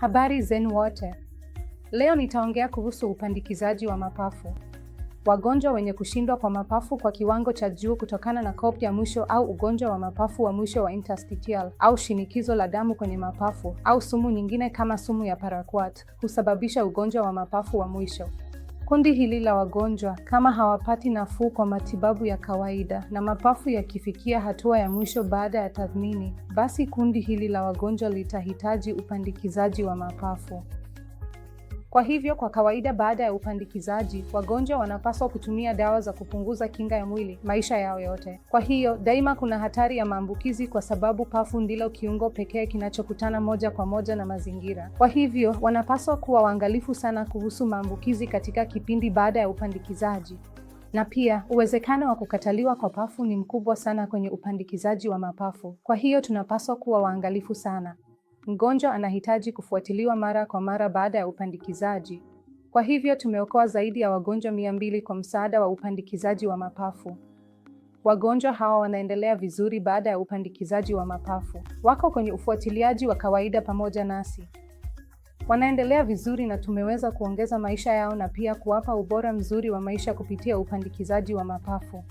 Habari zenu wote. Leo nitaongea kuhusu upandikizaji wa mapafu. Wagonjwa wenye kushindwa kwa mapafu kwa kiwango cha juu kutokana na COPD ya mwisho au ugonjwa wa mapafu wa mwisho wa interstitial au shinikizo la damu kwenye mapafu au sumu nyingine kama sumu ya paraquat husababisha ugonjwa wa mapafu wa mwisho. Kundi hili la wagonjwa kama hawapati nafuu kwa matibabu ya kawaida na mapafu yakifikia hatua ya mwisho baada ya tathmini, basi kundi hili la wagonjwa litahitaji upandikizaji wa mapafu. Kwa hivyo, kwa kawaida baada ya upandikizaji, wagonjwa wanapaswa kutumia dawa za kupunguza kinga ya mwili maisha yao yote. Kwa hiyo, daima kuna hatari ya maambukizi kwa sababu pafu ndilo kiungo pekee kinachokutana moja kwa moja na mazingira. Kwa hivyo, wanapaswa kuwa waangalifu sana kuhusu maambukizi katika kipindi baada ya upandikizaji. Na pia, uwezekano wa kukataliwa kwa pafu ni mkubwa sana kwenye upandikizaji wa mapafu. Kwa hiyo, tunapaswa kuwa waangalifu sana. Mgonjwa anahitaji kufuatiliwa mara kwa mara baada ya upandikizaji. Kwa hivyo tumeokoa zaidi ya wagonjwa 200 kwa msaada wa upandikizaji wa mapafu. Wagonjwa hawa wanaendelea vizuri baada ya upandikizaji wa mapafu. Wako kwenye ufuatiliaji wa kawaida pamoja nasi. Wanaendelea vizuri na tumeweza kuongeza maisha yao na pia kuwapa ubora mzuri wa maisha kupitia upandikizaji wa mapafu.